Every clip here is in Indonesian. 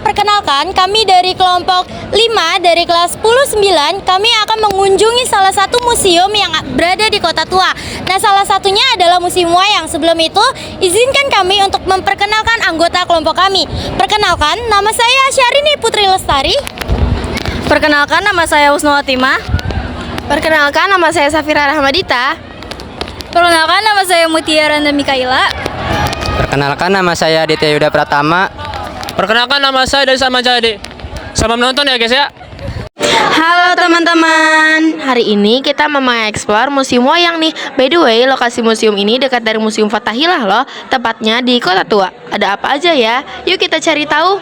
Perkenalkan, kami dari kelompok 5 dari kelas 10-9, kami akan mengunjungi salah satu museum yang berada di Kota Tua. Nah, salah satunya adalah Museum Wayang. Sebelum itu, izinkan kami untuk memperkenalkan anggota kelompok kami. Perkenalkan, nama saya Syahrini Putri Lestari. Perkenalkan, nama saya Husnuwatimah. Perkenalkan, nama saya Safira Rahmadita. Perkenalkan, nama saya Mutiara Randa Mikaila. Perkenalkan, nama saya Aditya Yuda Pratama. Perkenalkan, nama saya dari Salman Jadi. Selamat menonton ya guys ya. Halo teman-teman, hari ini kita mau mengeksplor Museum Wayang nih. By the way, lokasi museum ini dekat dari Museum Fathahillah loh, tepatnya di Kota Tua. Ada apa aja ya? Yuk kita cari tahu.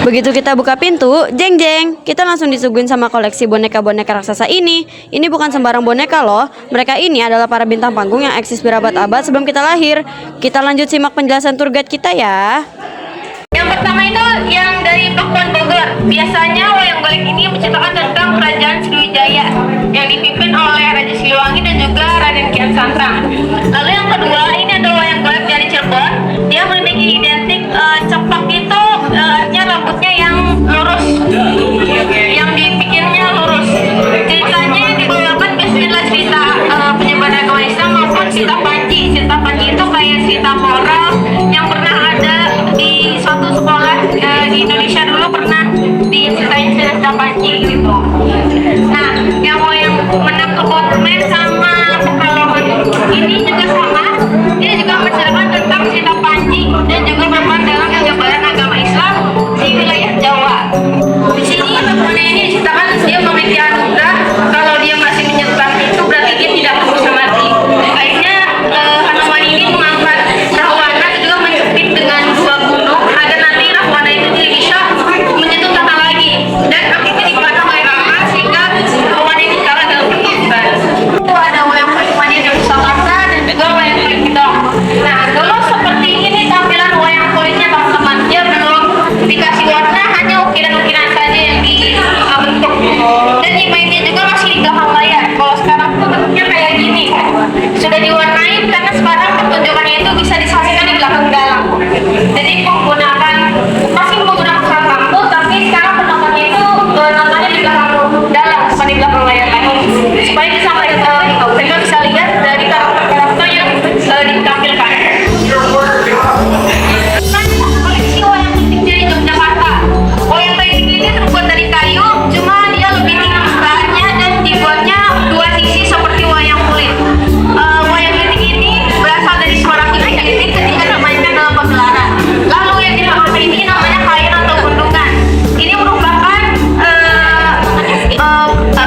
Begitu kita buka pintu, jeng jeng, kita langsung disuguhin sama koleksi boneka-boneka raksasa ini. Ini bukan sembarang boneka loh. Mereka ini adalah para bintang panggung yang eksis berabad-abad sebelum kita lahir. Kita lanjut simak penjelasan tour guide kita ya. Yang pertama itu yang dari Pakuan Bogor. Biasanya wayang golek ini menceritakan tentang kerajaan Sriwijaya yang dipimpin oleh Raja Siliwangi dan juga Raden Kian Santang. Lalu yang kedua ini adalah wayang golek dari Cirebon. Dia memiliki identik cepak itu artinya rambutnya yang lurus, yang dibikinnya lurus. Ceritanya yang dibawakan biasanya adalah cerita penyebaran agama Islam maupun cerita Panji. Cerita Panji itu kayak cerita moral yang pernah ada di suatu sekolah di Indonesia dulu, pernah diceritain cerita Panji gitu. Nah, yang wayang menang kebumen sama Pekalongan ini juga sama. Dia juga menceritakan tentang cerita Panji dan juga berperan dalam penyebaran agama Islam di wilayah Jawa. Di sini pemenang ini diceritakan dia memiliki anugerah. Kalau dia masih menyertai itu berarti dia tidak bisa mati. Akhirnya Hanoman ini mengangkat Rahwana dan juga menjepit dengan dua gunung agar nanti Rahwana itu bisa menyentuh tanah lagi, dan akhirnya dipanah oleh Rama sehingga Rahwana ini kalah dalam pertempuran. Itu ada wayang kulit mania dari Jakarta dan juga wayang kulit Gedong. Nah, dulu seperti ini tampilan wayang kulitnya teman-teman. Dia belum dikasih warna, hanya ukiran-ukiran saja yang dibentuk. Dan mainnya juga masih di belakang layar. Kalau sekarang tuh bentuknya kayak gini, sudah diwarnai karena sekarang pertunjukannya itu bisa disaksikan di belakang dalam. Jadi masih menggunakan peralatan lampu, tapi sekarang penontonnya itu nontonnya di belakang dalam, bukan di belakang layar lagi. Supaya bisa mereka bisa lihat dari karakter-karakter yang ditampilkan. Koleksi wayang klitik dari Yogyakarta. Wayang klitik ini terbuat dari kayu, cuma dia lebih tinggi permukaannya dan dibuatnya dua sisi seperti wayang kulit. Wayang klitik ini berasal dari suara klitik ketika dimainkan dalam pagelaran. Lalu yang dipakai ini namanya kain atau gundukan. Ini merupakan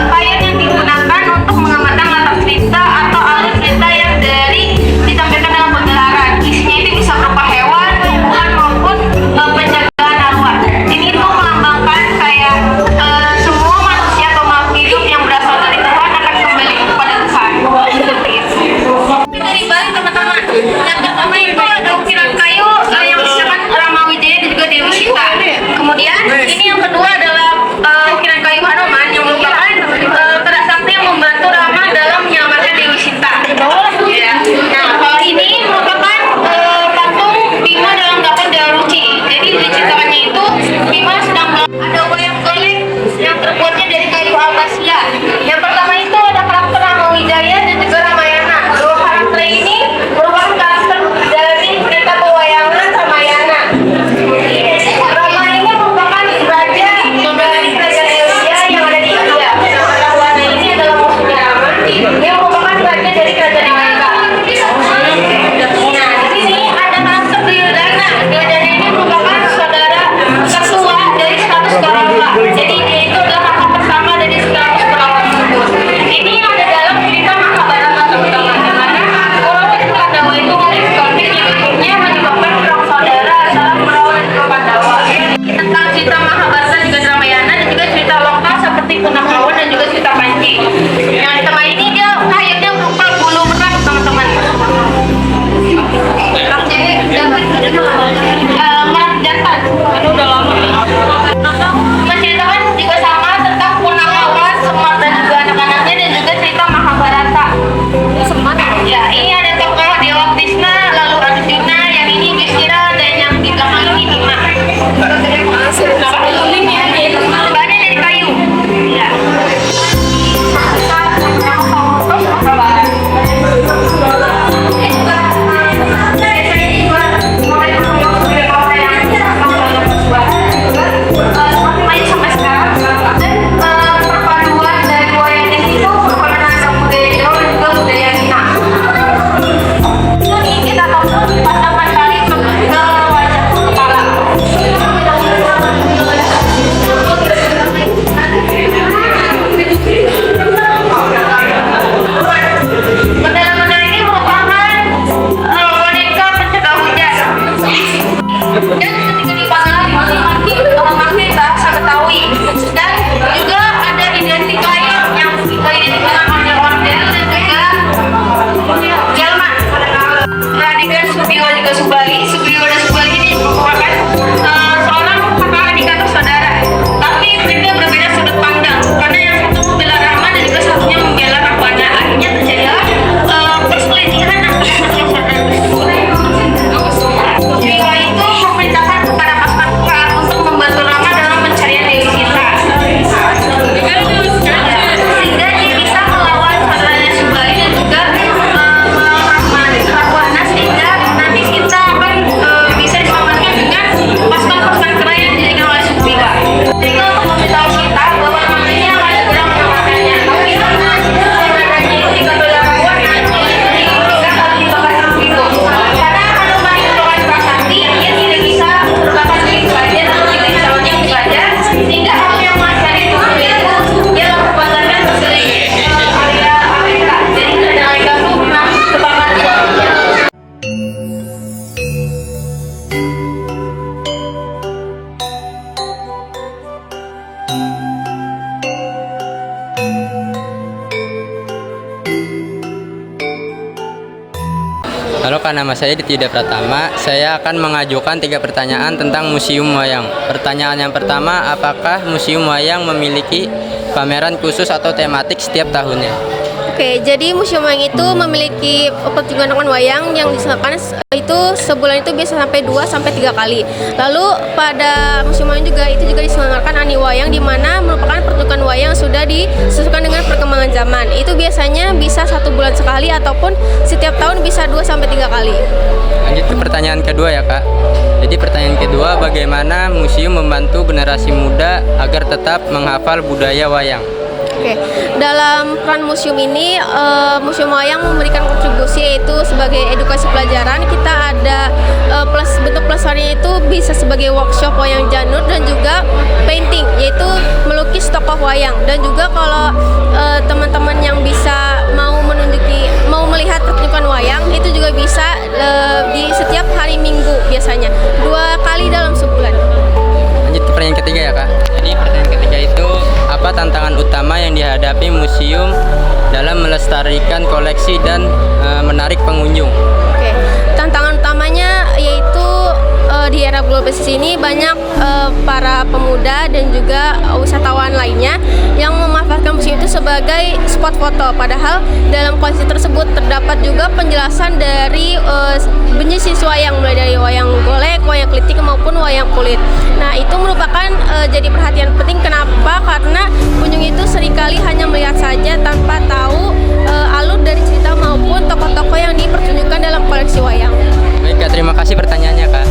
kain yang digunakan untuk mengamatkan latar cerita atau alur cerita yang ditampilkan dalam pagelaran. Isinya itu bisa berupa hewan, tumbuhan maupun penjagaan arwah. Ini tuh melambangkan kayak semua manusia atau makhluk hidup yang berasal dari Tuhan akan kembali kepada Tuhan. Seperti itu. Dari Bali teman-teman, yang pertama itu ada ukiran kayu yang menceritakan Rama Wijaya dan juga Dewi Sita. Kemudian ini yang kedua adalah ukiran kayu Hanoman yang merupakan pedang sakti yang membantu Rama dalam menyelamatkan Dewi Sita. Ya. Nah, kalau ini merupakan patung Bima dalam dapur Dewa Ruci. Jadi diceritakannya itu Bima sedang ada wayang golek yang terbuatnya dari kayu albasia. Yang pertama itu ada karakter Rama Wijaya dan juga Ramayana. Dua karakter ini merupakan karakter dari cerita pewayangan Ramayana. Rama ini merupakan raja dari kerajaan India yang ada di Halo Kak, nama saya Ditya Yuda Pratama. Saya akan mengajukan 3 pertanyaan tentang Museum Wayang. Pertanyaan yang pertama, apakah Museum Wayang memiliki pameran khusus atau tematik setiap tahunnya? Oke, jadi Museum Wayang itu memiliki pertunjukan wayang yang diselenggarakan itu sebulan itu biasa sampai 2 sampai 3 kali. Lalu pada Museum Wayang juga diselenggarakan Ani Wayang, di mana merupakan pertunjukan wayang yang sudah disesuaikan dengan perkembangan zaman. Itu biasanya bisa 1 bulan sekali ataupun setiap tahun bisa 2 sampai 3 kali. Lanjut ke pertanyaan kedua ya Kak. Jadi pertanyaan kedua, bagaimana museum membantu generasi muda agar tetap menghafal budaya wayang? Oke, dalam peran museum ini, Museum Wayang memberikan kontribusi yaitu sebagai edukasi pelajaran. Kita ada bentuk pelestariannya itu bisa sebagai workshop wayang janur dan juga painting, yaitu melukis tokoh wayang. Dan juga kalau teman-teman yang bisa mau melihat pertunjukan wayang itu juga bisa di setiap hari Minggu biasanya 2 kali dalam sebulan. Lanjut ke pertanyaan ketiga ya Kak. Jadi pertanyaan ketiga itu, apa tantangan utama yang dihadapi museum dalam melestarikan koleksi dan menarik pengunjung? Oke, tantangan utamanya yaitu di era globalisasi ini banyak para pemuda dan juga wisatawan lainnya yang memanfaatkan museum itu sebagai spot foto. Padahal dalam koleksi tersebut terdapat juga penjelasan dari jenis wayang, mulai dari wayang golek, wayang klitik maupun wayang kulit. Nah, itu merupakan jadi perhatian penting. Kenapa? Karena pengunjung itu seringkali hanya melihat saja tanpa tahu alur dari cerita maupun tokoh-tokoh yang dipertunjukkan dalam koleksi wayang. Baik Kak, terima kasih pertanyaannya Kak.